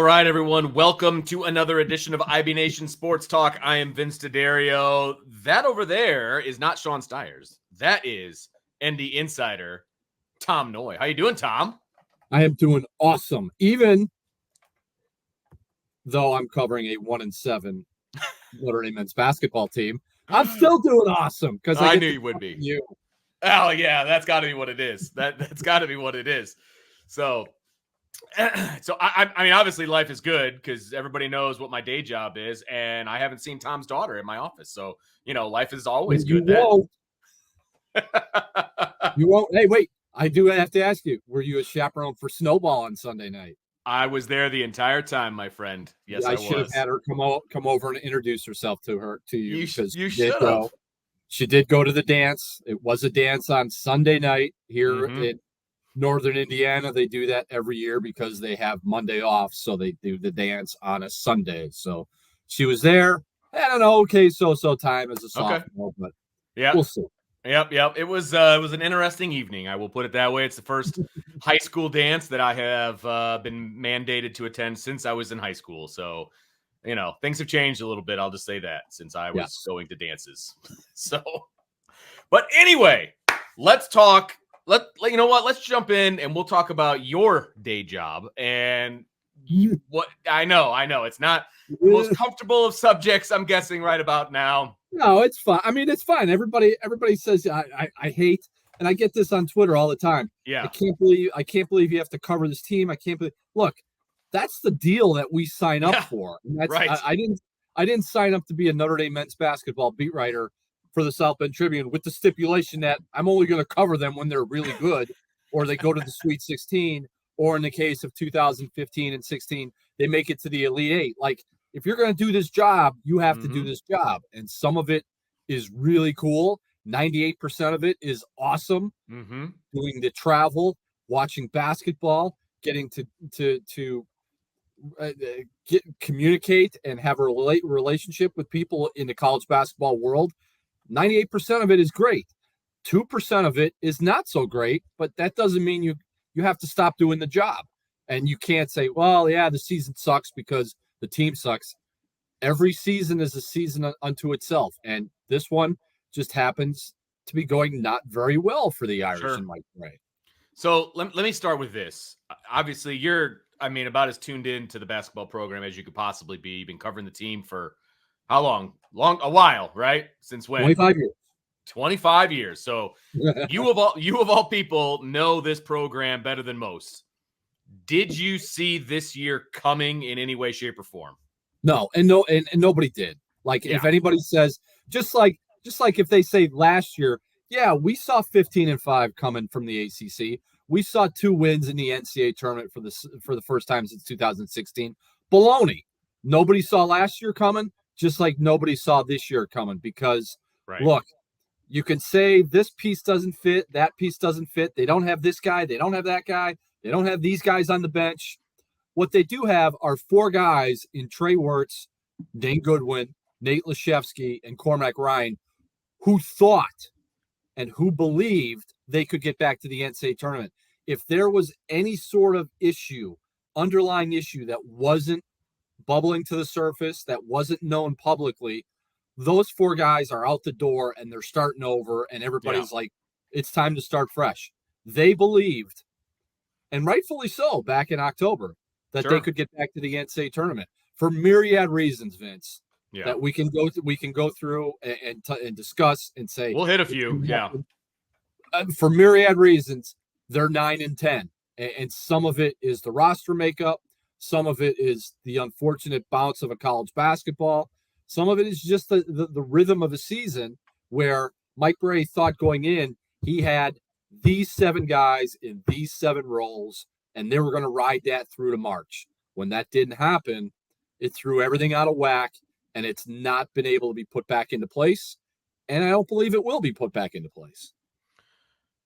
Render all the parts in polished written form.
right, everyone. Welcome to another edition of IB Nation Sports Talk. I am Vince D'Addario. That over there is not Sean Stiers. That is ND Insider Tom Noie. How you doing, Tom? I am doing awesome, even though I'm covering a 1-7 Notre Dame men's basketball team. I'm still doing awesome because I knew you would be. You. Oh yeah, that's got to be what it is. That's got to be what it is. So I mean, obviously life is good because everybody knows what my day job is, and I haven't seen Tom's daughter in my office. So, life is always good. You won't. Hey, wait. I do have to ask you, were you a chaperone for Snowball on Sunday night? I was there the entire time, my friend. Yes, I was. I should have had her come over and introduce herself to you. You should have. She did go to the dance. It was a dance on Sunday night here in Northern Indiana. They do that every year because they have Monday off, so they do the dance on a Sunday. So she was there. I don't know, so time as a sophomore, but yeah, we'll see. Yep. It was an interesting evening. I will put it that way. It's the first high school dance that I have been mandated to attend since I was in high school. So, things have changed a little bit. I'll just say that since I was going to dances. So, but anyway, let's talk. You know what? Let's jump in and we'll talk about your day job and what I know. It's not the most comfortable of subjects, I'm guessing, right about now. No, it's fine. I mean, it's fine. Everybody says I hate, and I get this on Twitter all the time. Yeah. I can't believe you have to cover this team. Look, that's the deal that we sign up for. And that's, right. I didn't sign up to be a Notre Dame men's basketball beat writer for the South Bend Tribune with the stipulation that I'm only going to cover them when they're really good or they go to the Sweet 16, or in the case of 2015 and 16, they make it to the Elite Eight. Like, if you're going to do this job, you have to do this job. And some of it is really cool. 98% of it is awesome. Doing the travel, watching basketball, getting to communicate and have a relationship with people in the college basketball world. 98% of it is great. 2% of it is not so great, but that doesn't mean you have to stop doing the job. And you can't say, well, yeah, the season sucks because the team sucks. Every season is a season unto itself. And this one just happens to be going not very well for the Irish and Mike Brey. So let me start with this. Obviously, you're about as tuned in to the basketball program as you could possibly be. You've been covering the team for how long? A while, right? Since when? 25 years. 25 years. So you of all people know this program better than most. Did you see this year coming in any way, shape, or form? No, and nobody did. Like, if anybody says, just like if they say last year, we saw 15-5 coming from the ACC. We saw 2 wins in the NCAA tournament for the first time since 2016. Baloney. Nobody saw last year coming, just like nobody saw this year coming. Because look, you can say this piece doesn't fit, that piece doesn't fit. They don't have this guy. They don't have that guy. They don't have these guys on the bench. What they do have are 4 guys in Trey Wirtz, Dane Goodwin, Nate Laszewski, and Cormac Ryan who thought and who believed they could get back to the NCAA tournament. If there was any sort of underlying issue that wasn't bubbling to the surface, that wasn't known publicly, those 4 guys are out the door and they're starting over, and everybody's like, it's time to start fresh. They believed, and rightfully so, back in October, that they could get back to the NCAA tournament for myriad reasons, Vince. That we can go through and discuss and say we'll hit a few. For myriad reasons, they're 9-10, and some of it is the roster makeup, some of it is the unfortunate bounce of a college basketball, some of it is just the rhythm of a season where Mike Brey thought going in he had these 7 guys in these 7 roles, and they were going to ride that through to March. When that didn't happen, it threw everything out of whack, and it's not been able to be put back into place. And I don't believe it will be put back into place.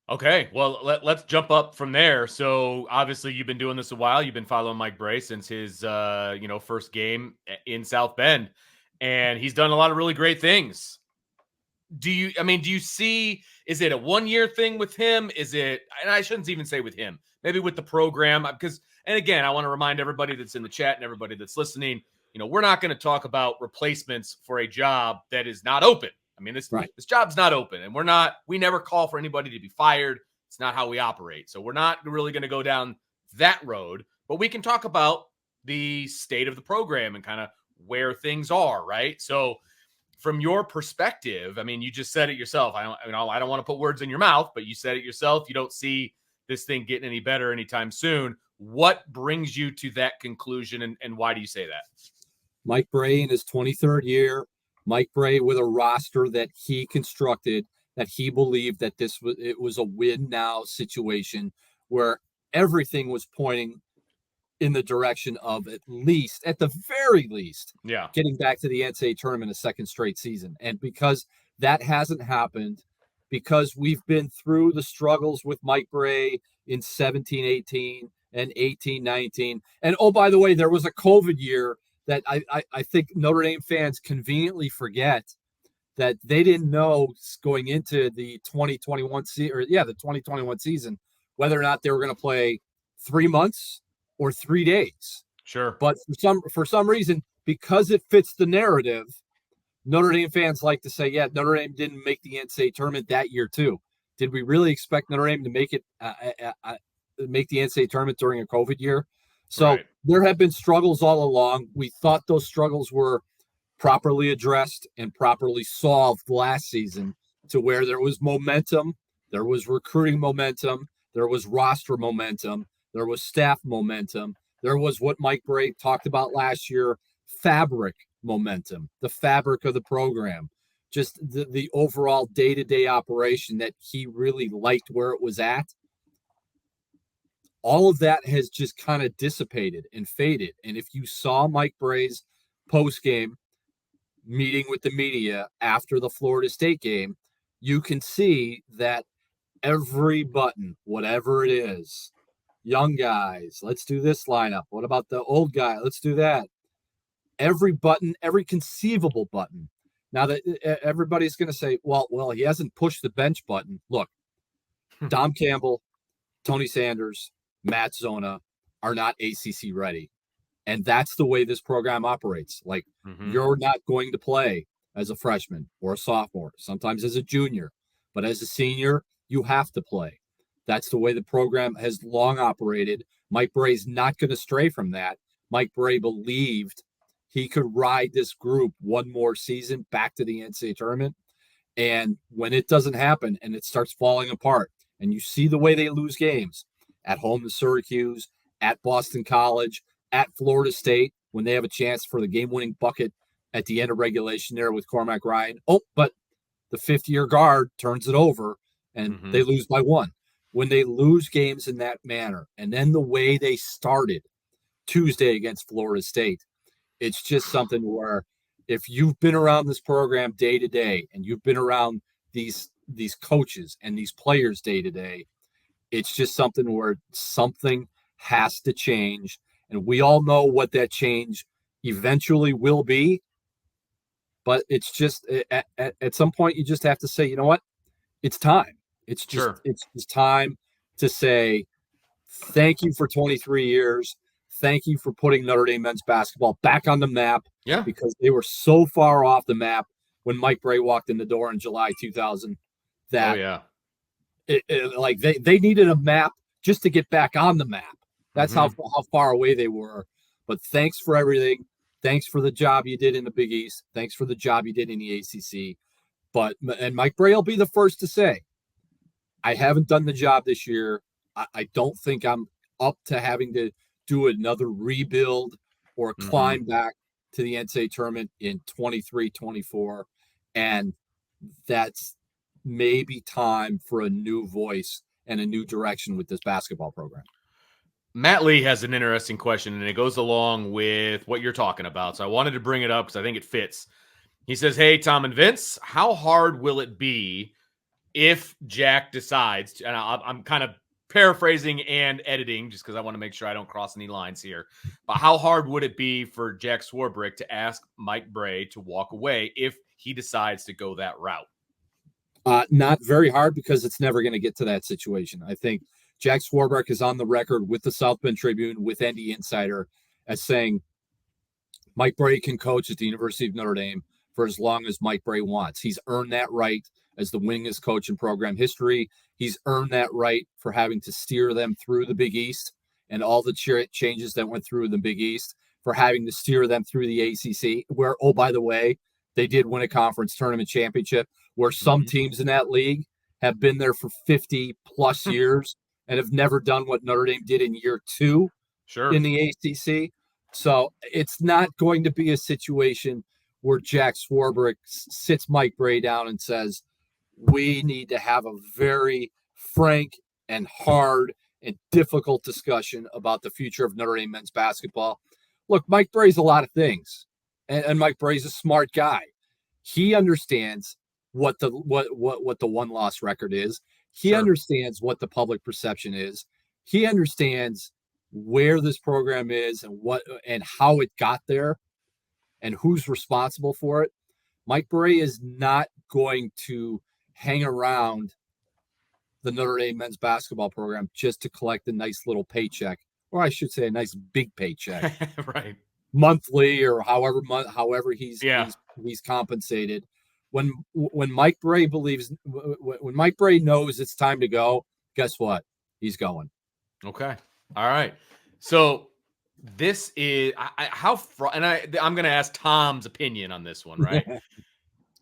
Okay, well, let's jump up from there. So obviously you've been doing this a while. You've been following Mike Brey since his first game in South Bend, and he's done a lot of really great things. Do you see, is it a 1-year thing with him? Is it, and I shouldn't even say with him, maybe with the program, because And again, I want to remind everybody that's in the chat and everybody that's listening, we're not going to talk about replacements for a job that is not open. I mean, this job's not open, and we never call for anybody to be fired. It's not how we operate. So we're not really going to go down that road, but we can talk about the state of the program and kind of where things are, right? So from your perspective, I mean, you just said it yourself. I don't want to put words in your mouth, but you said it yourself. You don't see this thing getting any better anytime soon. What brings you to that conclusion, and why do you say that? Mike Brey in his 23rd year, Mike Brey with a roster that he constructed, that he believed that it was a win now situation where everything was pointing in the direction of at the very least, getting back to the NCAA tournament a second straight season. And because that hasn't happened, because we've been through the struggles with Mike Brey in 17-18 and 18-19. And oh, by the way, there was a COVID year that I think Notre Dame fans conveniently forget that they didn't know going into the 2021 season, whether or not they were going to play 3 months or 3 days. Sure. But for some reason, because it fits the narrative, Notre Dame fans like to say, yeah, Notre Dame didn't make the NCAA tournament that year too. Did we really expect Notre Dame to make the NCAA tournament during a COVID year? So there have been struggles all along. We thought those struggles were properly addressed and properly solved last season, to where there was momentum, there was recruiting momentum, there was roster momentum, there was staff momentum, there was what Mike Brey talked about last year, fabric momentum, the fabric of the program, just the overall day-to-day operation that he really liked where it was at. All of that has just kind of dissipated and faded. And if you saw Mike Brey's post-game meeting with the media after the Florida State game, you can see that every button, whatever it is, young guys, let's do this lineup. What about the old guy? Let's do that. Every button, every conceivable button. Now that everybody's going to say, well, he hasn't pushed the bench button. Look, Dom Campbell, Tony Sanders, Matt Zona are not ACC ready. And that's the way this program operates. Like, you're not going to play as a freshman or a sophomore, sometimes as a junior, but as a senior, you have to play. That's the way the program has long operated. Mike Brey's not going to stray from that. Mike Brey believed he could ride this group one more season back to the NCAA tournament. And when it doesn't happen and it starts falling apart, and you see the way they lose games at home to Syracuse, at Boston College, at Florida State, when they have a chance for the game-winning bucket at the end of regulation there with Cormac Ryan. Oh, but the fifth-year guard turns it over, and they lose by one. When they lose games in that manner, and then the way they started Tuesday against Florida State, it's just something where if you've been around this program day to day, and you've been around these coaches and these players day to day, it's just something where something has to change. And we all know what that change eventually will be. But it's just at some point, you just have to say, you know what? It's time. It's just it's time to say thank you for 23 years. Thank you for putting Notre Dame men's basketball back on the map. Yeah. Because they were so far off the map when Mike Brey walked in the door in July 2000 that like they needed a map just to get back on the map. That's how far away they were. But thanks for everything. Thanks for the job you did in the Big East. Thanks for the job you did in the ACC. And Mike Brey will be the first to say, I haven't done the job this year. I don't think I'm up to having to do another rebuild or climb back to the NCAA tournament in 23-24. And that's maybe time for a new voice and a new direction with this basketball program. Matt Lee has an interesting question, and it goes along with what you're talking about. So I wanted to bring it up because I think it fits. He says, hey, Tom and Vince, how hard will it be if Jack decides to, and I'm kind of paraphrasing and editing just because I want to make sure I don't cross any lines here, but how hard would it be for Jack Swarbrick to ask Mike Brey to walk away if he decides to go that route? Not very hard, because it's never going to get to that situation. I think Jack Swarbrick is on the record with the South Bend Tribune, with ND Insider, as saying Mike Brey can coach at the University of Notre Dame for as long as Mike Brey wants. He's earned that right as the winningest coach in program history. He's earned that right for having to steer them through the Big East and all the changes that went through the Big East, for having to steer them through the ACC, where, oh, by the way, they did win a conference tournament championship, where some teams in that league have been there for 50 plus years and have never done what Notre Dame did in year 2 in the ACC. So it's not going to be a situation where Jack Swarbrick sits Mike Brey down and says, we need to have a very frank and hard and difficult discussion about the future of Notre Dame men's basketball. Look, Mike Brey's a lot of things, and Mike Brey's a smart guy. He understands what the one-loss record is. He understands what the public perception is. He understands where this program is and how it got there and who's responsible for it. Mike Brey is not going to hang around the Notre Dame men's basketball program just to collect a nice little paycheck, or I should say a nice big paycheck, right? Monthly or however he's compensated. When Mike Brey when Mike Brey knows it's time to go, guess what? He's going. Okay. All right. So this is I'm going to ask Tom's opinion on this one, right?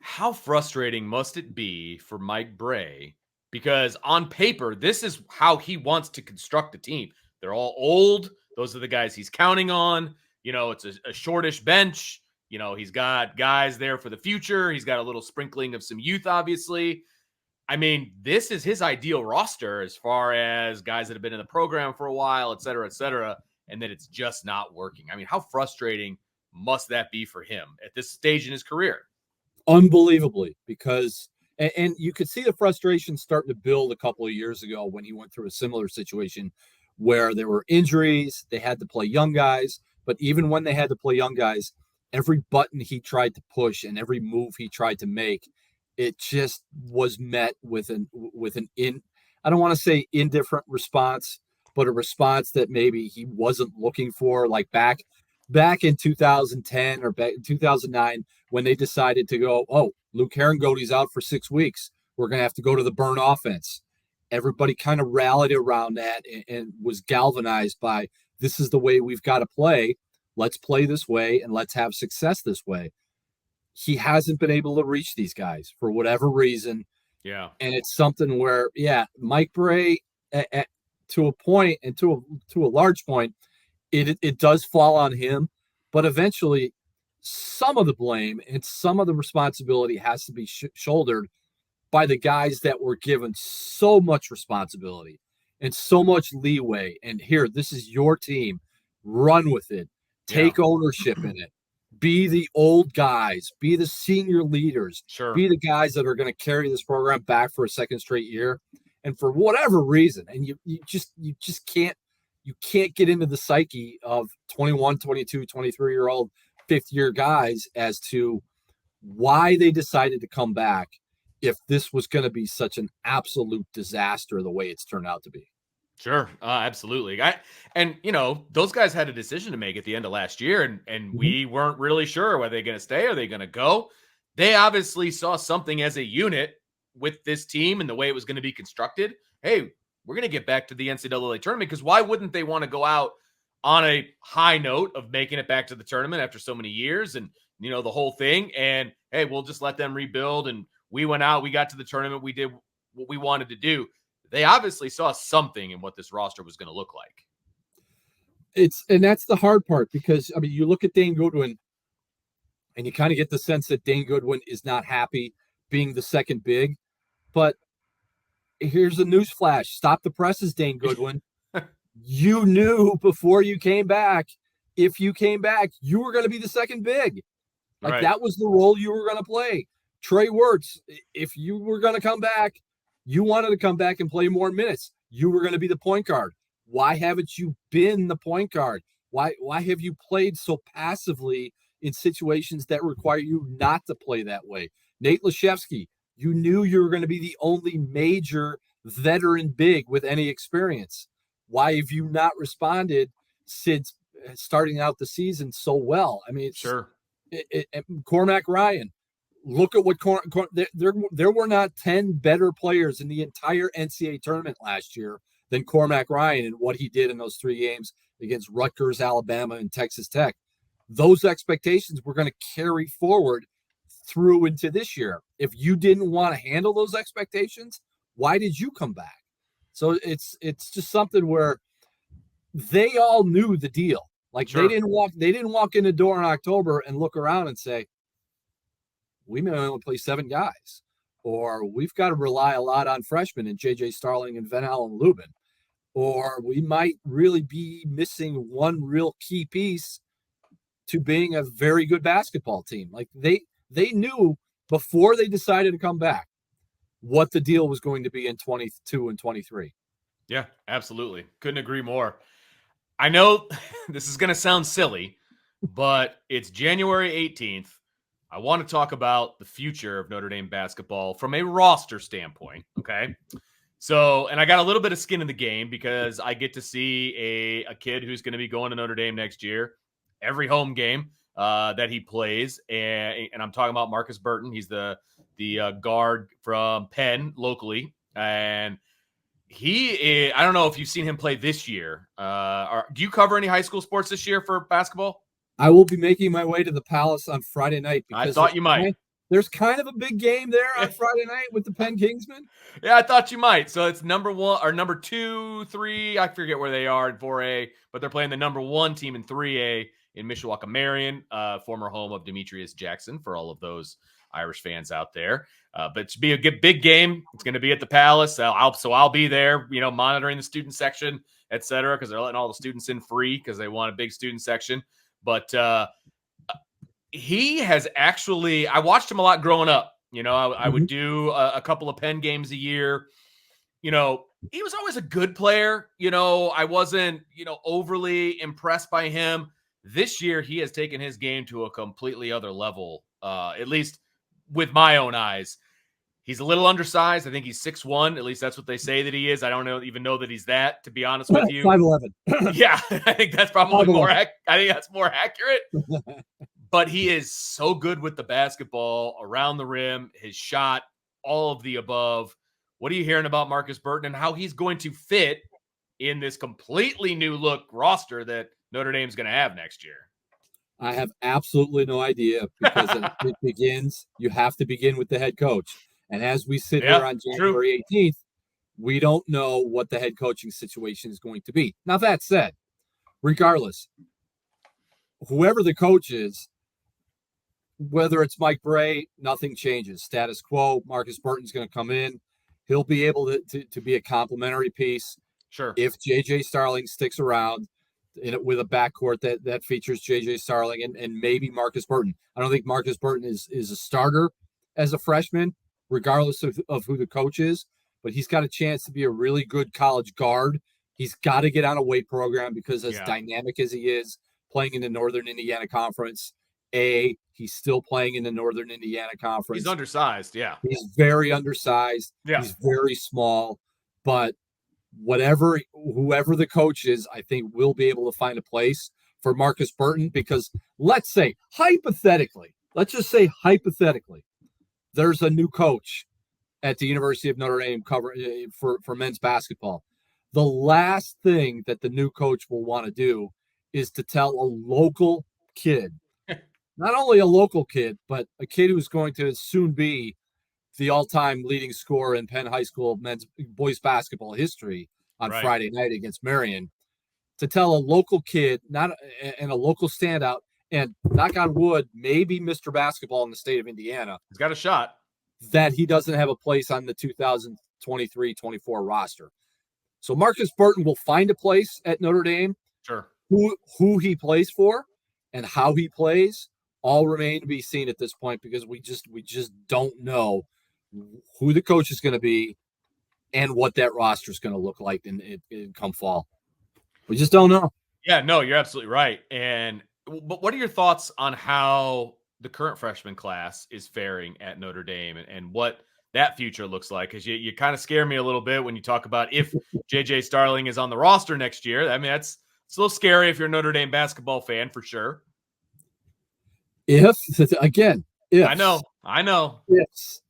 How frustrating must it be for Mike Brey? Because on paper, this is how he wants to construct a team. They're all old. Those are the guys he's counting on. You know, it's a shortish bench. You know, he's got guys there for the future. He's got a little sprinkling of some youth, obviously. I mean, this is his ideal roster as far as guys that have been in the program for a while, et cetera, and that it's just not working. I mean, how frustrating must that be for him at this stage in his career? Unbelievably, because and you could see the frustration starting to build a couple of years ago when he went through a similar situation where there were injuries. They had to play young guys, but even when they had to play young guys, every button he tried to push and every move he tried to make, it just was met with I don't want to say indifferent response, but a response that maybe he wasn't looking for. Like back in 2010 or back in 2009, when they decided to go, oh, Luke Herringoti's out for 6 weeks, we're going to have to go to the burn offense. Everybody kind of rallied around that and was galvanized by, this is the way we've got to play. Let's play this way and let's have success this way. He hasn't been able to reach these guys for whatever reason. Yeah. And it's something where, Mike Brey, to a point and to a large point, it does fall on him, but eventually some of the blame and some of the responsibility has to be shouldered by the guys that were given so much responsibility and so much leeway. And here, this is your team. Run with it. Take ownership in it. Be the old guys. Be the senior leaders. Sure. Be the guys that are going to carry this program back for a second straight year. And for whatever reason, and you just can't get into the psyche of 21, 22, 23-year-old fifth-year guys as to why they decided to come back if this was going to be such an absolute disaster the way it's turned out to be. Sure. Absolutely. And those guys had a decision to make at the end of last year, and we weren't really sure whether they're going to stay or they're going to go. They obviously saw something as a unit with this team and the way it was going to be constructed. Hey, we're going to get back to the NCAA tournament, because why wouldn't they want to go out on a high note of making it back to the tournament after so many years and, the whole thing? And, hey, we'll just let them rebuild. And we went out, we got to the tournament, we did what we wanted to do. They obviously saw something in what this roster was going to look like. And that's the hard part, because, I mean, you look at Dane Goodwin and you kind of get the sense that Dane Goodwin is not happy being the second big. But here's a news flash. Stop the presses, Dane Goodwin. You knew before you came back, if you came back, you were going to be the second big. Like, that was the role you were going to play. Trey Wirtz, if you were going to come back, you wanted to come back and play more minutes. You were going to be the point guard. Why haven't you been the point guard? Why have you played so passively in situations that require you not to play that way? Nate Laszewski, you knew you were going to be the only major veteran big with any experience. Why have you not responded since starting out the season so well? I mean, it's Cormac Ryan. Look at what there were not 10 better players in the entire NCAA tournament last year than Cormac Ryan and what he did in those 3 games against Rutgers, Alabama, and Texas Tech. Those expectations were going to carry forward through into this year. If you didn't want to handle those expectations, why did you come back? So it's just something where they all knew the deal. Like they didn't walk in the door in October and look around and say, we may only play 7 guys, or we've got to rely a lot on freshmen and JJ Starling and Van Allen Lubin, or we might really be missing one real key piece to being a very good basketball team. Like they knew before they decided to come back what the deal was going to be in 22 and 23. Yeah, absolutely. Couldn't agree more. I know this is going to sound silly, but it's January 18th. I want to talk about the future of Notre Dame basketball from a roster standpoint, okay? So, and I got a little bit of skin in the game because I get to see a kid who's going to be going to Notre Dame next year, every home game that he plays, and I'm talking about Marcus Burton. He's the guard from Penn locally, and I don't know if you've seen him play this year. Do you cover any high school sports this year for basketball? I will be making my way to the Palace on Friday night. Because I thought you might. There's kind of a big game there on Friday night with the Penn Kingsmen. Yeah, I thought you might. So it's number 1 or number 2, 3. I forget where they are in 4A, but they're playing the number 1 team in 3A in Mishawaka Marion, former home of Demetrius Jackson for all of those Irish fans out there. But it should be a big game. It's going to be at the Palace. I'll be there, monitoring the student section, et cetera, because they're letting all the students in free because they want a big student section. But he has actually, I watched him a lot growing up. I would do a couple of Penn games a year. He was always a good player. I wasn't, overly impressed by him. This year, he has taken his game to a completely other level, at least with my own eyes. He's a little undersized. I think he's 6'1". At least that's what they say that he is. I don't even know that he's that, to be honest with you. 5'11". Yeah, I think that's probably more. I think that's more accurate. But he is so good with the basketball, around the rim, his shot, all of the above. What are you hearing about Marcus Burton and how he's going to fit in this completely new look roster that Notre Dame's going to have next year? I have absolutely no idea because you have to begin with the head coach. And as we sit here on January 18th, we don't know what the head coaching situation is going to be. Now, that said, regardless, whoever the coach is, whether it's Mike Brey, nothing changes. Status quo. Marcus Burton's going to come in. He'll be able to be a complementary piece. Sure. If JJ Starling sticks around with a backcourt that features JJ Starling and maybe Marcus Burton. I don't think Marcus Burton is a starter as a freshman, regardless of who the coach is, but he's got a chance to be a really good college guard. He's got to get on a weight program because as dynamic as he is playing in the Northern Indiana Conference, he's still playing in the Northern Indiana Conference. He's undersized. Yeah. He's very undersized. Yeah. He's very small, but whoever the coach is, I think will be able to find a place for Marcus Burton because let's just say hypothetically, there's a new coach at the University of Notre Dame for men's basketball. The last thing that the new coach will want to do is to tell a local kid, not only a local kid, but a kid who's going to soon be the all-time leading scorer in Penn High School boys basketball history on Friday night against Marion, to tell a local kid, and a local standout, and knock on wood, maybe Mr. Basketball in the state of Indiana. He's got a shot. That he doesn't have a place on the 2023-24 roster. So Marcus Burton will find a place at Notre Dame. Sure. Who he plays for and how he plays all remain to be seen at this point because we just don't know who the coach is going to be and what that roster is going to look like in come fall. We just don't know. Yeah, no, you're absolutely right. But what are your thoughts on how the current freshman class is faring at Notre Dame and what that future looks like, because you kind of scare me a little bit when you talk about if JJ Starling is on the roster next year. I mean, it's a little scary if you're a Notre Dame basketball fan, for sure. If I know. Yes,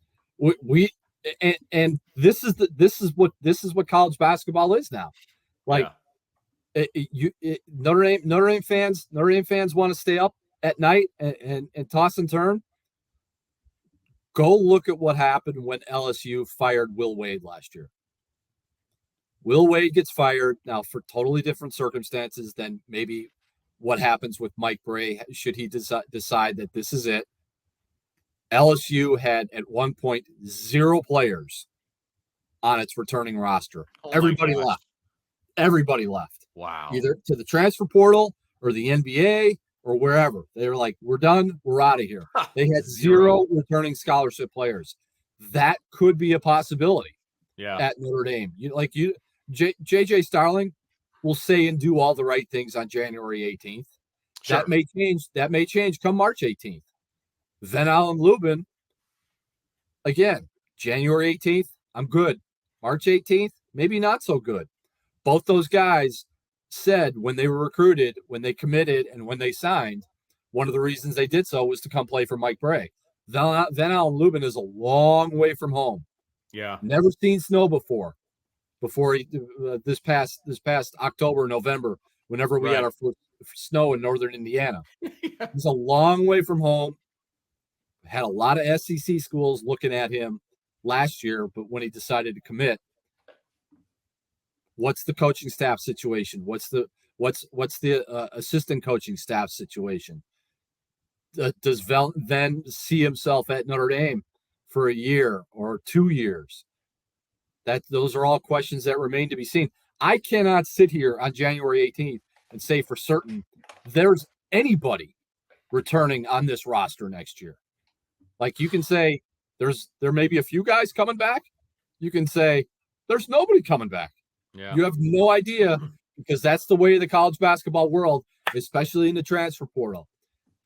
and this is what college basketball is now. Like, Notre Dame fans want to stay up at night and toss and turn. Go look at what happened when LSU fired Will Wade last year. Will Wade gets fired now for totally different circumstances than maybe what happens with Mike Brey should he decide that this is it. LSU had at one point 0 players on its returning roster. Everybody left. Wow. Either to the transfer portal or the NBA or wherever. They were like, we're done. We're out of here. They had 0 returning scholarship players. That could be a possibility at Notre Dame. JJ Starling will say and do all the right things on January 18th. Sure. That may change come March 18th. Van Allen Lubin, again, January 18th, I'm good. March 18th, maybe not so good. Both those guys said when they were recruited, when they committed, and when they signed, one of the reasons they did so was to come play for Mike Brey. Van Allen Lubin is a long way from home. Yeah. Never seen snow before this past October, November, whenever we had our first snow in northern Indiana. He's a long way from home. Had a lot of SEC schools looking at him last year, but when he decided to commit, what's the coaching staff situation? What's the assistant coaching staff situation? Does Ven see himself at Notre Dame for a year or 2 years? Those are all questions that remain to be seen. I cannot sit here on January 18th and say for certain there's anybody returning on this roster next year. Like, you can say there may be a few guys coming back. You can say there's nobody coming back. Yeah. You have no idea, because that's the way of the college basketball world, especially in the transfer portal.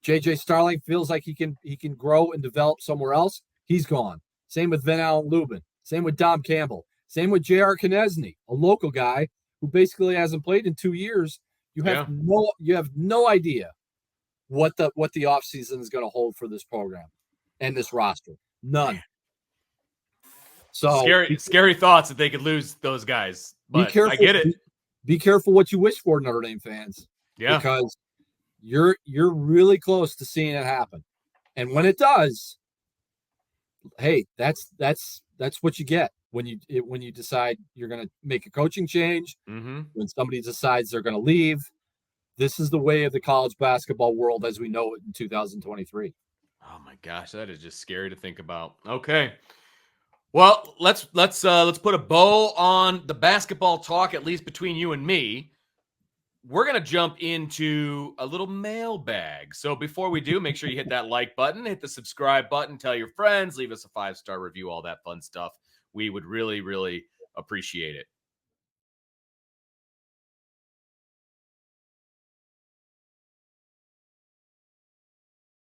JJ Starling feels like he can grow and develop somewhere else. He's gone. Same with Van Allen Lubin. Same with Dom Campbell. Same with J.R. Knesny, a local guy who basically hasn't played in 2 years. You have no idea what the offseason is going to hold for this program and this roster. None. So scary thoughts that they could lose those guys. But I get it. Be careful what you wish for, Notre Dame fans. Yeah. Because you're really close to seeing it happen. And when it does, hey, that's what you get when you decide you're going to make a coaching change. Mm-hmm. When somebody decides they're going to leave. This is the way of the college basketball world as we know it in 2023. Oh my gosh, that is just scary to think about. Okay. Well, let's put a bow on the basketball talk, at least between you and me. We're going to jump into a little mailbag. So before we do, make sure you hit that like button, hit the subscribe button, tell your friends, leave us a 5-star review, all that fun stuff. We would really, really appreciate it.